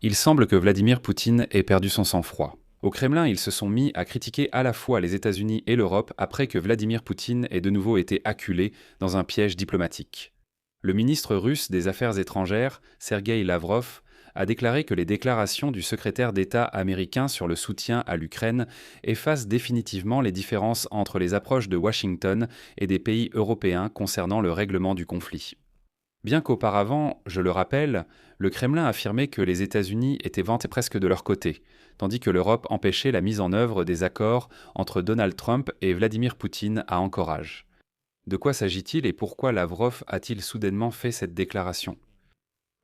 Il semble que Vladimir Poutine ait perdu son sang-froid. Au Kremlin, ils se sont mis à critiquer à la fois les États-Unis et l'Europe après que Vladimir Poutine ait de nouveau été acculé dans un piège diplomatique. Le ministre russe des Affaires étrangères, Sergueï Lavrov, a déclaré que les déclarations du secrétaire d'État américain sur le soutien à l'Ukraine effacent définitivement les différences entre les approches de Washington et des pays européens concernant le règlement du conflit. Bien qu'auparavant, je le rappelle, le Kremlin affirmait que les États-Unis étaient vantés presque de leur côté, tandis que l'Europe empêchait la mise en œuvre des accords entre Donald Trump et Vladimir Poutine à Anchorage. De quoi s'agit-il et pourquoi Lavrov a-t-il soudainement fait cette déclaration?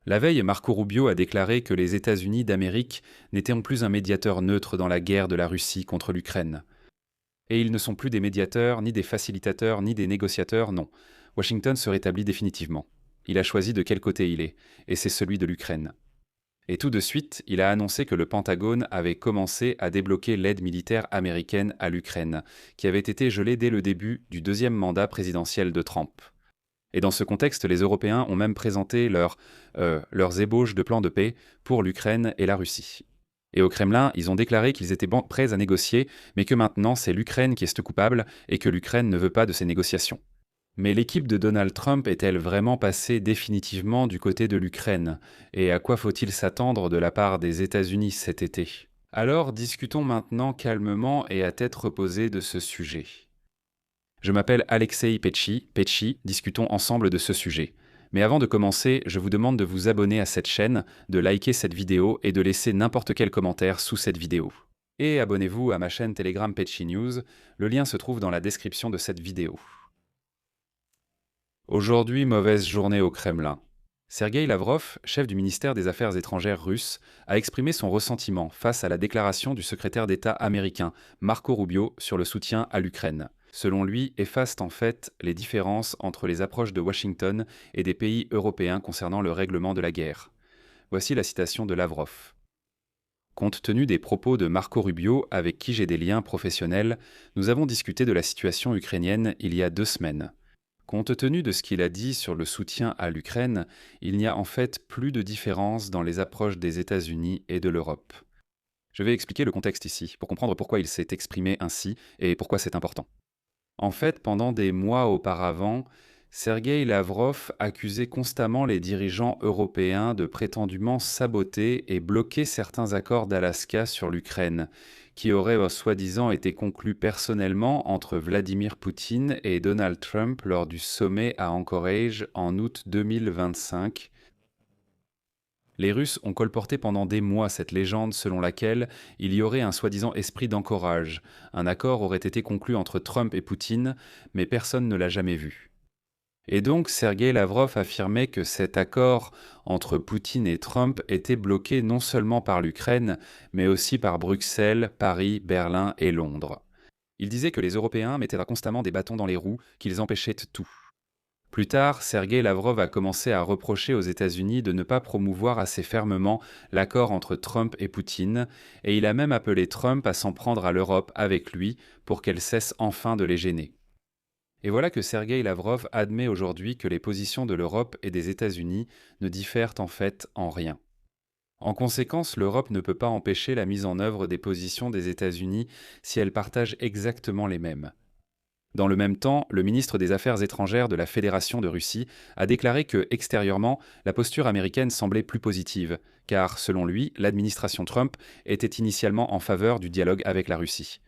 La veille, Marco Rubio a déclaré que les États-Unis d'Amérique n'étaient plus un médiateur neutre dans la guerre de la Russie contre l'Ukraine. Et ils ne sont plus des médiateurs, ni des facilitateurs, ni des négociateurs, non. Washington se rétablit définitivement. Il a choisi de quel côté il est, et c'est celui de l'Ukraine. Et tout de suite, il a annoncé que le Pentagone avait commencé à débloquer l'aide militaire américaine à l'Ukraine, qui avait été gelée dès le début du deuxième mandat présidentiel de Trump. Et dans ce contexte, les Européens ont même présenté leurs ébauches de plans de paix pour l'Ukraine et la Russie. Et au Kremlin, ils ont déclaré qu'ils étaient prêts à négocier, mais que maintenant c'est l'Ukraine qui est coupable et que l'Ukraine ne veut pas de ces négociations. Mais l'équipe de Donald Trump est-elle vraiment passée définitivement du côté de l'Ukraine? Et à quoi faut-il s'attendre de la part des États-Unis cet été? Alors discutons maintenant calmement et à tête reposée de ce sujet. Je m'appelle Alexei Petchi, discutons ensemble de ce sujet. Mais avant de commencer, je vous demande de vous abonner à cette chaîne, de liker cette vidéo et de laisser n'importe quel commentaire sous cette vidéo. Et abonnez-vous à ma chaîne Telegram Petchi News, le lien se trouve dans la description de cette vidéo. Aujourd'hui, mauvaise journée au Kremlin. Sergueï Lavrov, chef du ministère des Affaires étrangères russe, a exprimé son ressentiment face à la déclaration du secrétaire d'État américain Marco Rubio sur le soutien à l'Ukraine. Selon lui, effacent en fait les différences entre les approches de Washington et des pays européens concernant le règlement de la guerre. Voici la citation de Lavrov. Compte tenu des propos de Marco Rubio, avec qui j'ai des liens professionnels, nous avons discuté de la situation ukrainienne il y a 2 semaines. Compte tenu de ce qu'il a dit sur le soutien à l'Ukraine, il n'y a en fait plus de différence dans les approches des États-Unis et de l'Europe. Je vais expliquer le contexte ici, pour comprendre pourquoi il s'est exprimé ainsi et pourquoi c'est important. En fait, pendant des mois auparavant, Sergueï Lavrov accusait constamment les dirigeants européens de prétendument saboter et bloquer certains accords d'Alaska sur l'Ukraine, qui auraient soi-disant été conclus personnellement entre Vladimir Poutine et Donald Trump lors du sommet à Anchorage en août 2025. Les Russes ont colporté pendant des mois cette légende selon laquelle il y aurait un soi-disant esprit d'Anchorage. Un accord aurait été conclu entre Trump et Poutine, mais personne ne l'a jamais vu. Et donc, Sergueï Lavrov affirmait que cet accord entre Poutine et Trump était bloqué non seulement par l'Ukraine, mais aussi par Bruxelles, Paris, Berlin et Londres. Il disait que les Européens mettaient constamment des bâtons dans les roues, qu'ils empêchaient tout. Plus tard, Sergueï Lavrov a commencé à reprocher aux États-Unis de ne pas promouvoir assez fermement l'accord entre Trump et Poutine, et il a même appelé Trump à s'en prendre à l'Europe avec lui pour qu'elle cesse enfin de les gêner. Et voilà que Sergueï Lavrov admet aujourd'hui que les positions de l'Europe et des États-Unis ne diffèrent en fait en rien. En conséquence, l'Europe ne peut pas empêcher la mise en œuvre des positions des États-Unis si elle partage exactement les mêmes. Dans le même temps, le ministre des Affaires étrangères de la Fédération de Russie a déclaré que, extérieurement, la posture américaine semblait plus positive, car, selon lui, l'administration Trump était initialement en faveur du dialogue avec la Russie.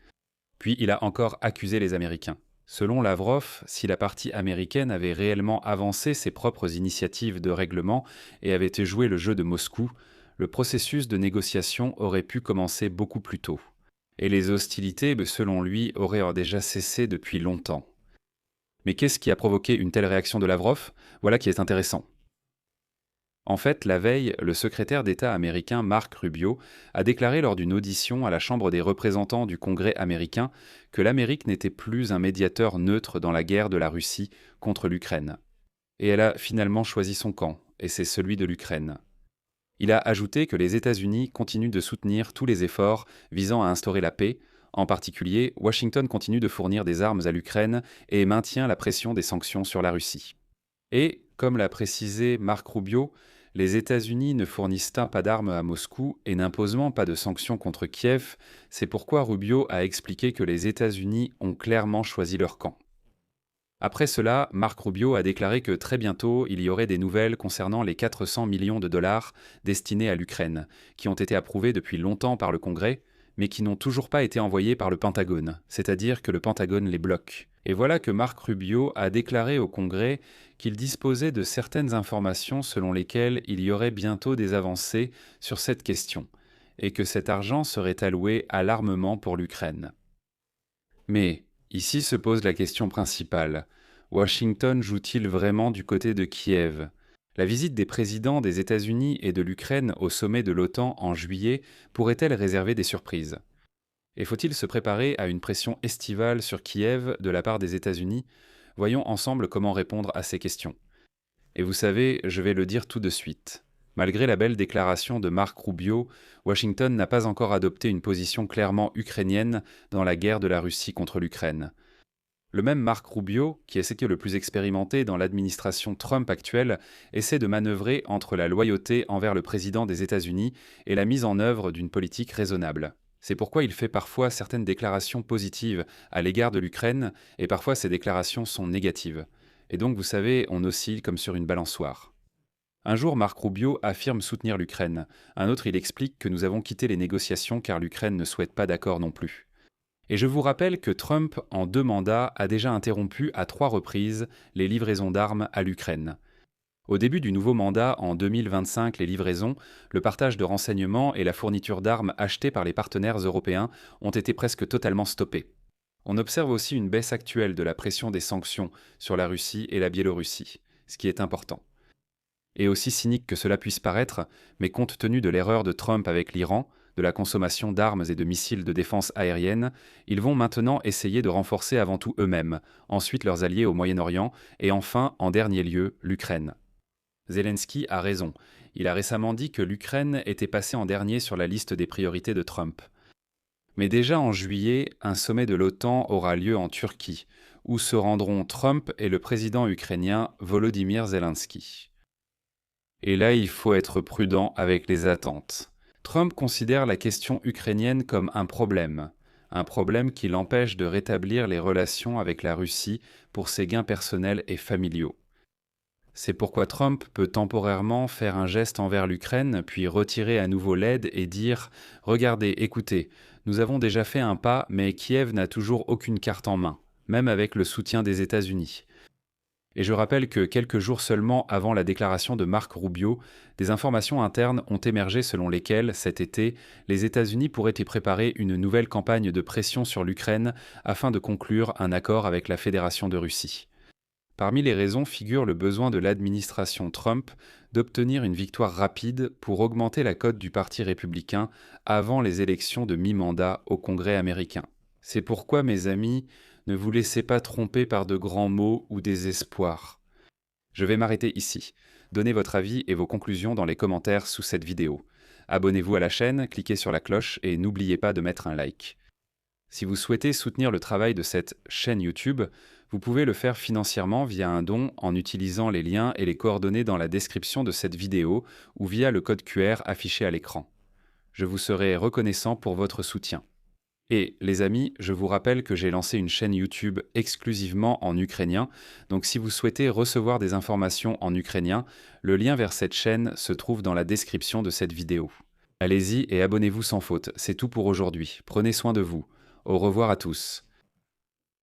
Puis il a encore accusé les Américains. Selon Lavrov, si la partie américaine avait réellement avancé ses propres initiatives de règlement et avait joué le jeu de Moscou, le processus de négociation aurait pu commencer beaucoup plus tôt. Et les hostilités, selon lui, auraient déjà cessé depuis longtemps. Mais qu'est-ce qui a provoqué une telle réaction de Lavrov? Voilà qui est intéressant. En fait, la veille, le secrétaire d'État américain Mark Rubio a déclaré lors d'une audition à la Chambre des représentants du Congrès américain que l'Amérique n'était plus un médiateur neutre dans la guerre de la Russie contre l'Ukraine. Et elle a finalement choisi son camp, et c'est celui de l'Ukraine. Il a ajouté que les États-Unis continuent de soutenir tous les efforts visant à instaurer la paix. En particulier, Washington continue de fournir des armes à l'Ukraine et maintient la pression des sanctions sur la Russie. Et, comme l'a précisé Mark Rubio, Les États-Unis ne fournissent pas d'armes à Moscou et n'imposent pas de sanctions contre Kiev, c'est pourquoi Rubio a expliqué que les États-Unis ont clairement choisi leur camp. Après cela, Marc Rubio a déclaré que très bientôt, il y aurait des nouvelles concernant les 400 millions de dollars destinés à l'Ukraine, qui ont été approuvés depuis longtemps par le Congrès, mais qui n'ont toujours pas été envoyés par le Pentagone, c'est-à-dire que le Pentagone les bloque. Et voilà que Marc Rubio a déclaré au Congrès qu'il disposait de certaines informations selon lesquelles il y aurait bientôt des avancées sur cette question, et que cet argent serait alloué à l'armement pour l'Ukraine. Mais ici se pose la question principale. Washington joue-t-il vraiment du côté de Kiev? La visite des présidents des États-Unis et de l'Ukraine au sommet de l'OTAN en juillet pourrait-elle réserver des surprises? Et faut-il se préparer à une pression estivale sur Kiev de la part des États-Unis? Voyons ensemble comment répondre à ces questions. Et vous savez, je vais le dire tout de suite. Malgré la belle déclaration de Marc Rubio, Washington n'a pas encore adopté une position clairement ukrainienne dans la guerre de la Russie contre l'Ukraine. Le même Marc Rubio, qui est ce qui est le plus expérimenté dans l'administration Trump actuelle, essaie de manœuvrer entre la loyauté envers le président des États-Unis et la mise en œuvre d'une politique raisonnable. C'est pourquoi il fait parfois certaines déclarations positives à l'égard de l'Ukraine, et parfois ces déclarations sont négatives. Et donc, vous savez, on oscille comme sur une balançoire. Un jour, Marc Rubio affirme soutenir l'Ukraine. Un autre, il explique que nous avons quitté les négociations car l'Ukraine ne souhaite pas d'accord non plus. Et je vous rappelle que Trump, en 2 mandats, a déjà interrompu à 3 reprises les livraisons d'armes à l'Ukraine. Au début du nouveau mandat, en 2025, les livraisons, le partage de renseignements et la fourniture d'armes achetées par les partenaires européens ont été presque totalement stoppés. On observe aussi une baisse actuelle de la pression des sanctions sur la Russie et la Biélorussie, ce qui est important. Et aussi cynique que cela puisse paraître, mais compte tenu de l'erreur de Trump avec l'Iran, de la consommation d'armes et de missiles de défense aérienne, ils vont maintenant essayer de renforcer avant tout eux-mêmes, ensuite leurs alliés au Moyen-Orient, et enfin, en dernier lieu, l'Ukraine. Zelensky a raison. Il a récemment dit que l'Ukraine était passée en dernier sur la liste des priorités de Trump. Mais déjà en juillet, un sommet de l'OTAN aura lieu en Turquie, où se rendront Trump et le président ukrainien Volodymyr Zelensky. Et là, il faut être prudent avec les attentes. Trump considère la question ukrainienne comme un problème qui l'empêche de rétablir les relations avec la Russie pour ses gains personnels et familiaux. C'est pourquoi Trump peut temporairement faire un geste envers l'Ukraine, puis retirer à nouveau l'aide et dire « Regardez, écoutez, nous avons déjà fait un pas, mais Kiev n'a toujours aucune carte en main, même avec le soutien des États-Unis. » Et je rappelle que quelques jours seulement avant la déclaration de Marc Rubio, des informations internes ont émergé selon lesquelles, cet été, les États-Unis pourraient y préparer une nouvelle campagne de pression sur l'Ukraine afin de conclure un accord avec la Fédération de Russie. Parmi les raisons figure le besoin de l'administration Trump d'obtenir une victoire rapide pour augmenter la cote du Parti républicain avant les élections de mi-mandat au Congrès américain. C'est pourquoi, mes amis, ne vous laissez pas tromper par de grands mots ou des espoirs. Je vais m'arrêter ici. Donnez votre avis et vos conclusions dans les commentaires sous cette vidéo. Abonnez-vous à la chaîne, cliquez sur la cloche et n'oubliez pas de mettre un like. Si vous souhaitez soutenir le travail de cette chaîne YouTube, vous pouvez le faire financièrement via un don en utilisant les liens et les coordonnées dans la description de cette vidéo ou via le code QR affiché à l'écran. Je vous serai reconnaissant pour votre soutien. Et les amis, je vous rappelle que j'ai lancé une chaîne YouTube exclusivement en ukrainien, donc si vous souhaitez recevoir des informations en ukrainien, le lien vers cette chaîne se trouve dans la description de cette vidéo. Allez-y et abonnez-vous sans faute, c'est tout pour aujourd'hui. Prenez soin de vous. Au revoir à tous.